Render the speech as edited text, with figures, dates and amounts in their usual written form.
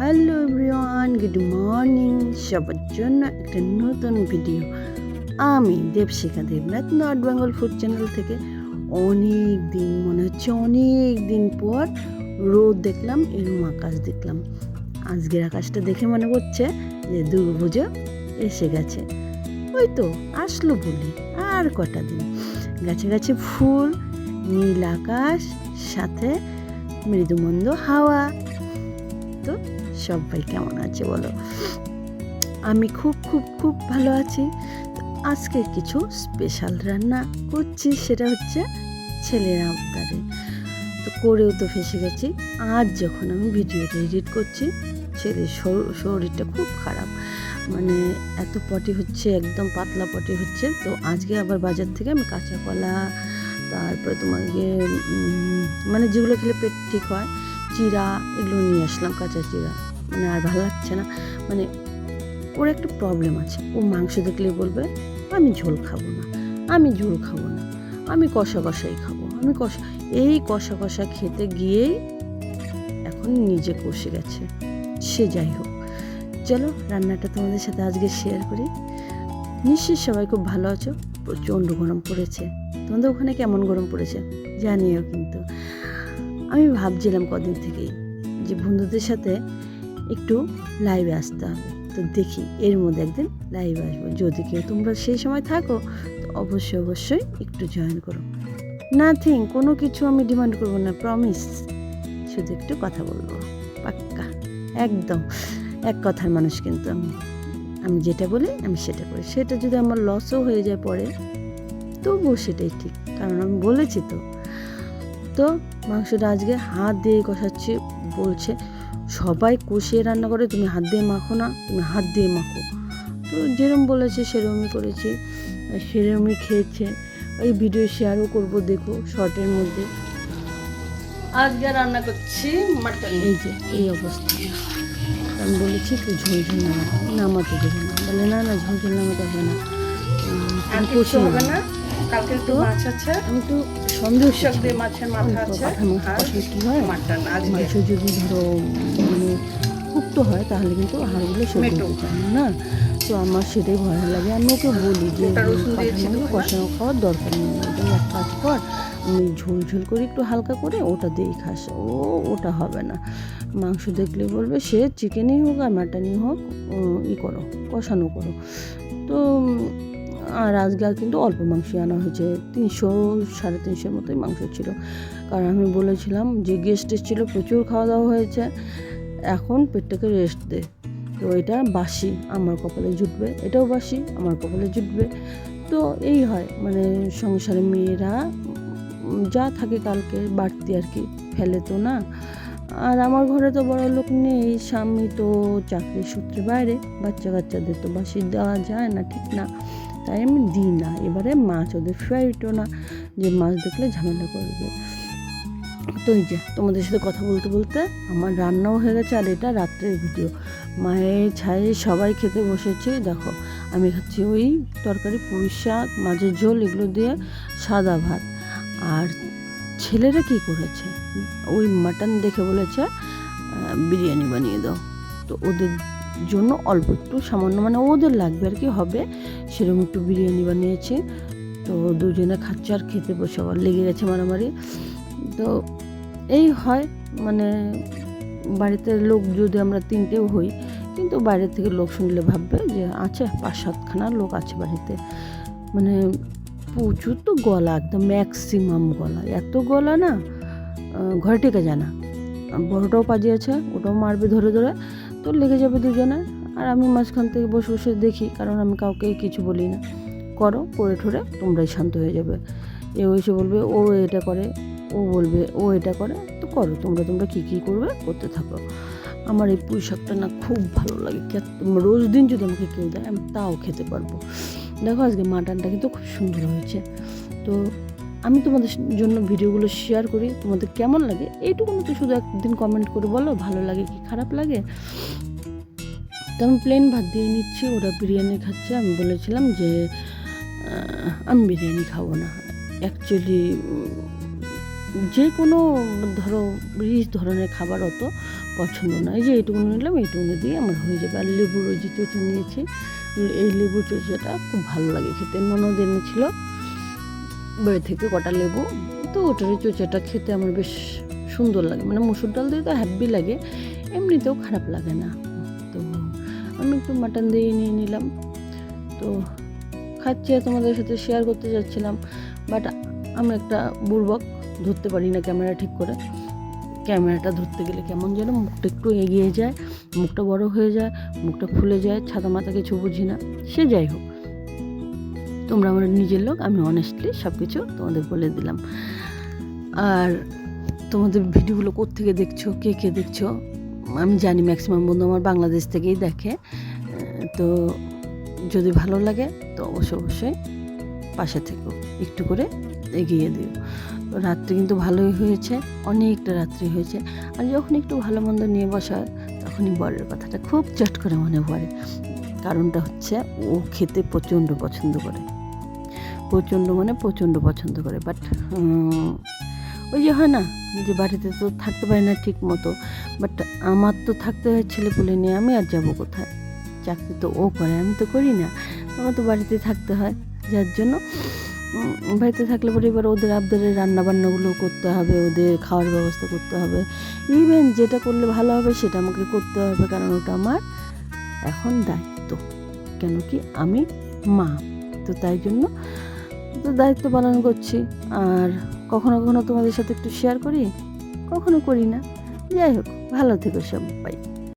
Hello everyone, good morning. সবার জন্য একটা নতুন ভিডিও। আমি Debshikha Debnath, North Bengal food channel থেকে। অনেক দিন, মনে হচ্ছে অনেক দিন পর রোদ দেখলাম, এরম আকাশ দেখলাম। আজকের আকাশটা দেখে মনে করছে যে দুর্গাপুজো এসে গেছে। ওই তো আসলো বলি, আর কটা দিন। গাছে গাছে ফুল, নীল আকাশ, সাথে মৃদুমন্দ হাওয়া। তো সবাই কেমন আছে বলো? আমি খুব খুব খুব ভালো আছি। আজকে কিছু স্পেশাল রান্না করছি, সেটা হচ্ছে ছেলের আবদারে। তো করেও তো ফেসে গেছি। আজ যখন আমি ভিডিওটা এডিট করছি, ছেলের শরীরটা খুব খারাপ, মানে এত পটি হচ্ছে, একদম পাতলা পটি হচ্ছে। তো আজকে আবার বাজার থেকে আমি কাঁচা কলা, তারপরে তোমার মানে যেগুলো খেলে পেট ঠিক হয়, চিরা, এগুলো নিয়ে আসলাম, কাঁচা চিরা। মানে আর ভালো লাগছে না, মানে ওর একটা প্রবলেম আছে। ও মাংস দেখলেই বলবে আমি ঝোল খাবো না, আমি ঝোল খাবো না, আমি কষা কষাই খাবো, আমি কষা। এই কষা কষা খেতে গিয়েই এখন নিজে কষে গেছে। সে যাই হোক, চলো রান্নাটা তোমাদের সাথে আজকে শেয়ার করি। নিশ্চয়ই সবাই খুব ভালো আছো। প্রচণ্ড গরম পড়েছে। তোমাদের ওখানে কেমন গরম পড়েছে জানিও কিন্তু। আমি ভাবছিলাম কদিন থেকেই যে বন্ধুদের সাথে একটু লাইভে আসতে হবে। তো দেখি এর মধ্যে একদিন লাইভে আসবো। যদি কেউ তোমরা সেই সময় থাকো তো অবশ্যই একটু জয়েন করো। নাথিং, কোনো কিছু আমি ডিমান্ড করবো না, প্রমিস। শুধু একটু কথা বলবো, পাক্কা, একদম এক কথার মানুষ। কিন্তু আমি যেটা বলি আমি সেটা করি। সেটা যদি আমার লসও হয়ে যায় পরে, তবুও সেটাই ঠিক, কারণ আমি বলেছি তো। তো মাংসটা আজকে হাত দিয়ে কষাচ্ছি। বলছে সবাই কষিয়ে রান্না করে, তুমি হাত দিয়ে মাখো না, তুমি হাত দিয়ে মাখো। তো যেরকম বলেছে সেরকমই করেছি, সেরকমই খেয়েছে। ওই ভিডিও শেয়ারও করব, দেখো শর্টের মধ্যে। আজকে রান্না করছি মাটন। এই যে এই অবস্থা। আমি বলেছি একটু ঝোল ঝোল নামাতে দেবে না, বলে না না ঝোল ঝোল নামাতে হবে না, কষিয়ে হবে না। কালকে তো মাছ আছে, আমি তো সন্দেহ দিয়ে মাছের মাথা আছে। আসলে কী হয়, মাংস যদি ধরো মানে পুক্ত হয় তাহলে কিন্তু হাড়গুলো সেদ্ধ হতে চায় না। তো আমার সেটাই ভয় লাগে। আমি ওকে বলি যে পাঠানো কষানো খাওয়ার দরকার নেই, ওটা এক কাজ কর, আমি ঝোল ঝোল করে একটু হালকা করে ওটা দিয়েই খাস। ওটা হবে না, মাংস দেখলে বলবে সে চিকেনই হোক আর মাটনই হোক, করো, কষানো করো। তো আর আজকে কিন্তু অল্প মাংস আনা হয়েছে, 300-350 মতোই মাংস ছিল। কারণ আমি বলেছিলাম যে গেস্ট এসেছিলো, প্রচুর খাওয়া দাওয়া হয়েছে, এখন পেটটাকে রেস্ট দে। তো এটা বাসি, আমার কপালে জুটবে, এটাও বাসি, আমার কপালে জুটবে। তো এই হয়, মানে সংসারে মেয়েরা যা থাকে কালকে বাড়তি আর কি, ফেলে তো না। আর আমার ঘরে তো বড় লোক নেই, স্বামী তো চাকরির সূত্রে বাইরে, বাচ্চা কাচ্চাদের তো বাসি দেওয়া যায় না, ঠিক না, তাই আমি দিই না। এবারে মাছ ওদের ফেভারিটও না, যে মাছ দেখলে ঝামেলা করবে। তো এই যে তোমাদের সাথে কথা বলতে বলতে আমার রান্নাও হয়ে গেছে। আর এটা রাত্রের ভিডিও, মায়ের ছায়ে সবাই খেতে বসেছে। দেখো আমি খাচ্ছি ওই তরকারি, পুঁই শাক, মাছের ঝোল, এগুলো দিয়ে সাদা ভাত। আর ছেলেরা কি করেছে, ওই মাটন দেখে বলেছে বিরিয়ানি বানিয়ে দাও। তো ওদের জন্য অল্প একটু সামান্য, মানে ওদের লাগবে আর কি, হবে সেরকম একটু বিরিয়ানি বানিয়েছে। তো দুজনে খাচ্ছে আর খেতে বসে আবার লেগে গেছে মারামারি। তো এই হয়, মানে বাড়িতে লোক যদি আমরা 3টেও হই, কিন্তু বাইরের থেকে লোক শুনলে ভাববে যে আছে 5-7খানা লোক আছে বাড়িতে। মানে প্রচুর তো গলা, একদম ম্যাক্সিমাম গলা, এত গলা না ঘরে টেকে যায় না। বড়টাও পাজিয়েছে, ওটাও মারবে ধরে ধরে, তো লেগে যাবে দুজনে। আর আমি মাঝখান থেকে বসে বসে দেখি, কারণ আমি কাউকে কিছু বলি না, করো করে ঠোরে তোমরাই শান্ত হয়ে যাবে। এসে বলবে ও এটা করে, ও বলবে ও এটা করে, তো করো তোমরা কী করবে করতে থাকো। আমার এই পুঁই শাকটা না খুব ভালো লাগে, রোজ দিন যদি আমাকে কেউ দেয় আমি তাও খেতে পারবো। দেখো আজকে মাটনটা কিন্তু খুব সুন্দর হয়েছে। তো আমি তোমাদের জন্য ভিডিওগুলো শেয়ার করি, তোমাদের কেমন লাগে এইটুকু তো শুধু একদিন কমেন্ট করে বলো, ভালো লাগে কি খারাপ লাগে। তো আমি প্লেন ভাত দিয়ে নিচ্ছি, ওরা বিরিয়ানি খাচ্ছে। আমি বলেছিলাম যে আমি বিরিয়ানি খাবো না। অ্যাকচুয়ালি যে কোনো ধরো রিচ ধরনের খাবার অত পছন্দ না। এই যে এইটুকু নিলাম, এইটুকু দিয়ে আমার হয়ে যাবে। আর লেবুর ওই যে চোচা নিয়েছি, এই লেবুর চোচাটা খুব ভালো লাগে খেতে। ননদ এনেছিল বাড়ি থেকে কটা লেবু, তো ওটার চোচাটা খেতে আমার বেশ সুন্দর লাগে, মানে মুসুর ডাল দিয়ে তো হ্যাপি লাগে, এমনিতেও খারাপ লাগে না। তো আমি একটু মাটন দিয়ে নিয়ে নিলাম, তো খাচ্ছি আর তোমাদের সাথে শেয়ার করতে যাচ্ছিলাম। বাট আমি একটা বুড়বক, ধরতে পারি না ক্যামেরা ঠিক করে। ক্যামেরাটা ধরতে গেলে কেমন যেন মুখটা একটু এগিয়ে যায়, মুখটা বড় হয়ে যায়, মুখটা খুলে যায়, ছাতা মাথা কিছু বুঝি না। সে যাই হোক, তোমরা আমার নিজের লোক, আমি অনেস্টলি সব কিছু তোমাদের বলে দিলাম। আর তোমাদের ভিডিওগুলো কোত্থেকে দেখছো, কে কে দেখছো আমি জানি ম্যাক্সিমাম বন্ধু আমার বাংলাদেশ থেকেই দেখে। তো যদি ভালো লাগে তো অবশ্যই পাশে থেকো, একটু করে এগিয়ে দিও। রাত্রি কিন্তু ভালোই হয়েছে, অনেকটা রাত্রি হয়েছে। আর যখন একটু ভালো মন্দ নিয়ে বসা হয় তখনই বরের কথাটা খুব চট করে মনে পড়ে। কারণটা হচ্ছে ও খেতে প্রচণ্ড পছন্দ করে, প্রচণ্ড পছন্দ করে। বাট ওই যে হয় না যে বাড়িতে তো থাকতে পারি না ঠিক মতো, বাট আমার তো থাকতে হয় ছেলে পুলে নিয়ে, আমি আর যাবো কোথায়? চাকরি তো ও করে, আমি তো করি না, আমার তো বাড়িতে থাকতে হয়। যার জন্য বাড়িতে থাকলে পরে এবার ওদের আবদারের রান্নাবান্নাগুলো করতে হবে, ওদের খাওয়ার ব্যবস্থা করতে হবে। ইভেন যেটা করলে ভালো হবে সেটা আমাকে করতে হবে, কারণ ওটা আমার এখন দায়িত্ব। কেন কি আমি মা, তো তাই জন্য তো দায়িত্ব পালন করছি। আর কখনো কখনো তোমাদের সাথে একটু শেয়ার করি, কখনো করি না। যাই হোক, ভালো থেকো সবাই।